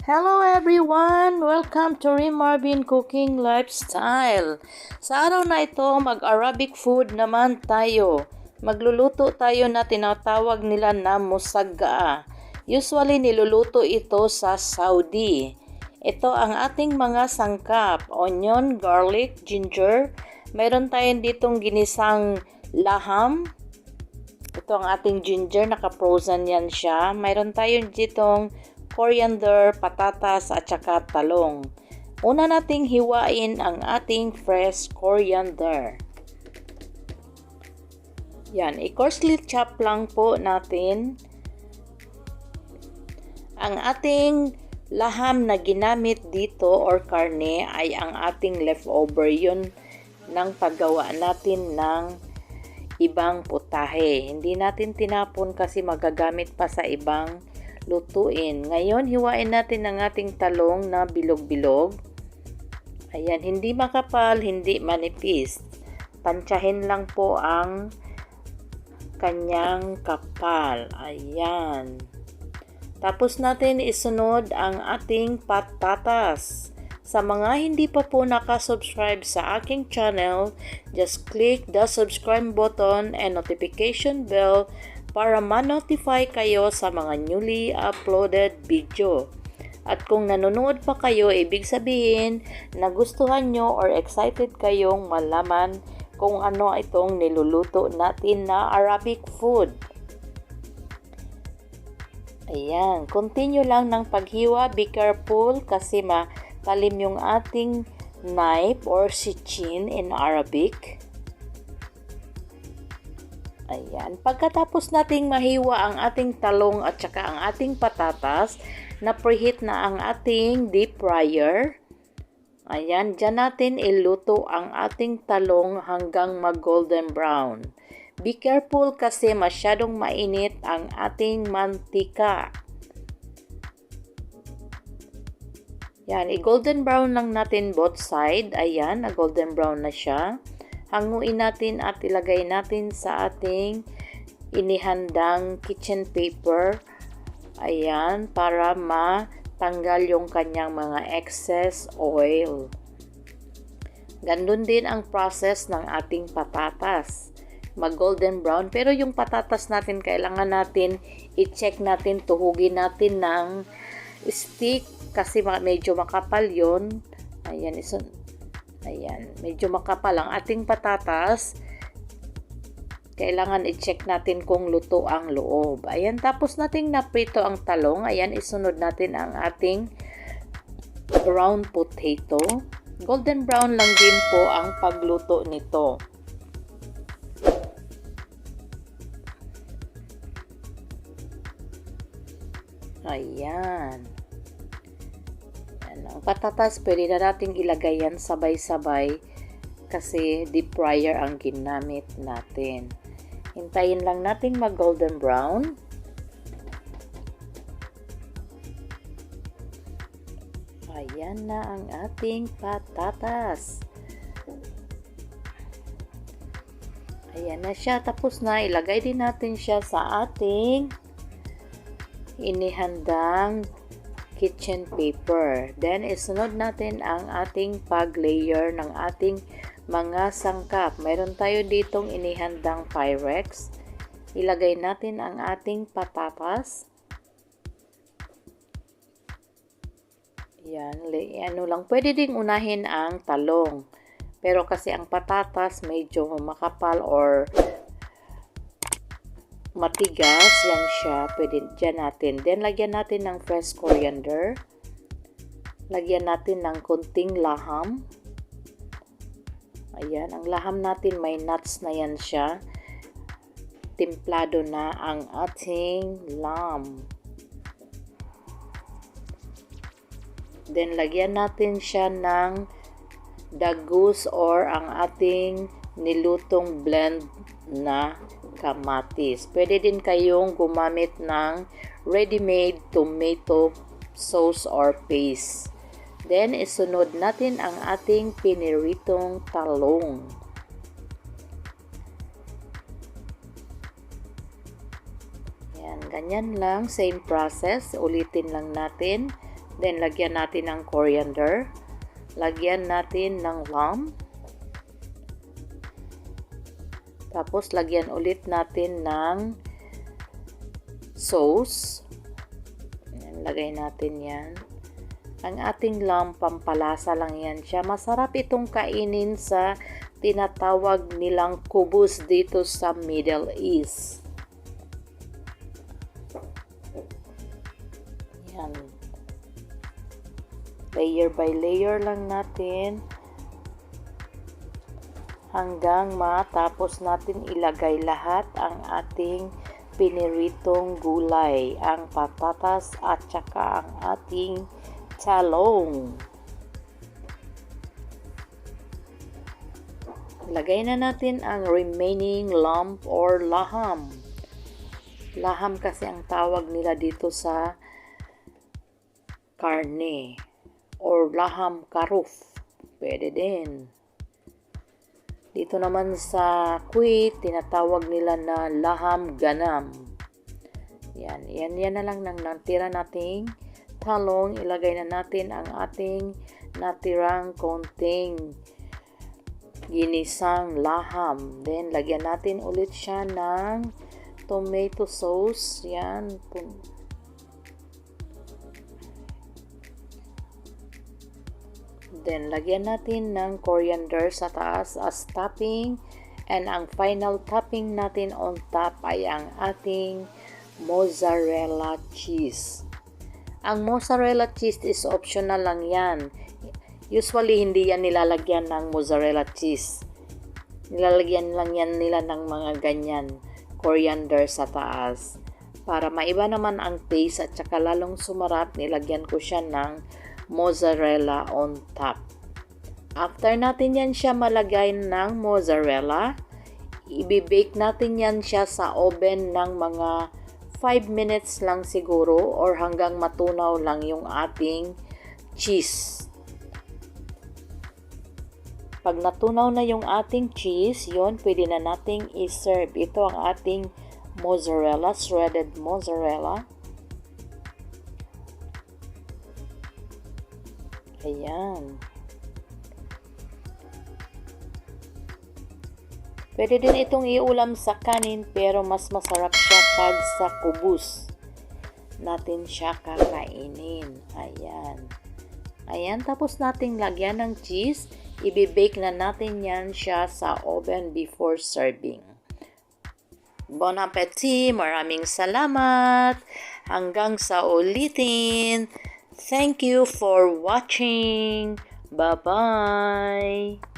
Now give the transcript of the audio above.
Hello everyone! Welcome to Rim Marvin Cooking Lifestyle. Sa araw na ito, mag-Arabic food naman tayo. Magluluto tayo na tinatawag nila na musagga. Usually niluluto ito sa Saudi. Ito ang ating mga sangkap: onion, garlic, ginger. Mayroon tayong ditong ginisang laham. Ito ang ating ginger, naka-frozen yan siya. Mayroon tayong ditong coriander, patatas at saka talong. Una nating hiwain ang ating fresh coriander. Yan, i-coarsely chop lang po natin. Ang ating laham na ginamit dito or karne ay ang ating leftover, yun ng paggawa natin ng ibang putahe. Hindi natin tinapon kasi magagamit pa sa ibang lutuin. Ngayon, hiwain natin ang ating talong na bilog-bilog. Ayan, hindi makapal, hindi manipis. Tansyahin lang po ang kanyang kapal. Ayan. Tapos natin isunod ang ating patatas. Sa mga hindi pa po nakasubscribe sa aking channel, just click the subscribe button and notification bell para ma-notify kayo sa mga newly uploaded video. At kung nanonood pa kayo, ibig sabihin nagustuhan nyo or excited kayong malaman kung ano itong niluluto natin na Arabic food. Ayan, continue lang ng paghiwa. Be careful kasi matalim yung ating knife or sichin in Arabic. Ayan. Pagkatapos nating mahiwa ang ating talong at saka ang ating patatas, na preheat na ang ating deep fryer. Ayan. Diyan natin iluto ang ating talong hanggang mag-golden brown. Be careful kasi masyadong mainit ang ating mantika. Yan. I-golden brown lang natin both side. Ayan. Na-golden brown na siya. Hanguin natin at ilagay natin sa ating inihandang kitchen paper. Ayan, para matanggal yung kanyang mga excess oil. Gandun din ang process ng ating patatas. Mag-golden brown. Pero yung patatas natin, kailangan natin i-check natin, tuhugin natin ng stick kasi medyo makapal yun. Ayan, ayan, medyo makapal ang ating patatas. Kailangan i-check natin kung luto ang loob. Ayan, tapos nating naprito ang talong. Ayan, isunod natin ang ating brown potato. Golden brown lang din po ang pagluto nito. Ayan. Ang patatas, pwede na nating ilagay yan sabay-sabay kasi deep fryer ang ginamit natin. Hintayin lang natin mag-golden brown. Ayan na ang ating patatas. Ayan na siya. Tapos na, ilagay din natin siya sa ating inihandang kitchen paper. Then, isunod natin ang ating pag-layer ng ating mga sangkap. Mayroon tayo ditong inihandang Pyrex. Ilagay natin ang ating patatas. Yan, ano lang. Pwede ding unahin ang talong. Pero kasi ang patatas medyo makapal or matigas, yan siya, pwede dyan natin. Then, lagyan natin ng fresh coriander. Lagyan natin ng konting laham. Ayan, ang laham natin may nuts na yan siya. Timplado na ang ating lamb. Then, lagyan natin siya ng dagus or ang ating nilutong blend na kamatis. Pwede din kayong gumamit ng ready-made tomato sauce or paste. Then, isunod natin ang ating piniritong talong. Yan, ganyan lang. Same process. Ulitin lang natin. Then, lagyan natin ng coriander. Lagyan natin ng lamb. Tapos, lagyan ulit natin ng sauce. Ayan, lagay natin yan. Ang ating lamb, pampalasa lang yan siya. Masarap itong kainin sa tinatawag nilang kubus dito sa Middle East. Yan. Layer by layer lang natin hanggang matapos natin ilagay lahat ang ating piniritong gulay, ang patatas at saka ang ating talong. Lagay na natin ang remaining lamb or laham. Laham kasi ang tawag nila dito sa karne. Or laham karuf. Pwede din. Dito naman sa Kuwait, tinatawag nila na laham ganam. Yan na lang ng natira nating talong. Ilagay na natin ang ating natirang konting ginisang laham. Then, lagyan natin ulit siya ng tomato sauce. Yan. Then, lagyan natin ng coriander sa taas as topping. And ang final topping natin on top ay ang ating mozzarella cheese. Ang mozzarella cheese is optional lang yan. Usually, hindi yan nilalagyan ng mozzarella cheese. Nilalagyan lang yan nila ng mga ganyan, coriander sa taas. Para maiba naman ang taste at saka lalong sumarap, nilagyan ko siya ng mozzarella on top. After natin yan siya malagay ng mozzarella, i-bake natin yan siya sa oven ng mga 5 minutes lang siguro or hanggang matunaw lang yung ating cheese. Pag natunaw na yung ating cheese, yon pwede na nating i-serve. Ito ang ating mozzarella, shredded mozzarella. Ayan. Pwede din itong iulam sa kanin pero mas masarap siya pag sa kubus natin siya kakainin. Ayan. Ayan, tapos nating lagyan ng cheese. Ibe-bake na natin yan siya sa oven before serving. Bon appetit! Maraming salamat! Hanggang sa ulitin! Thank you for watching! Bye-bye!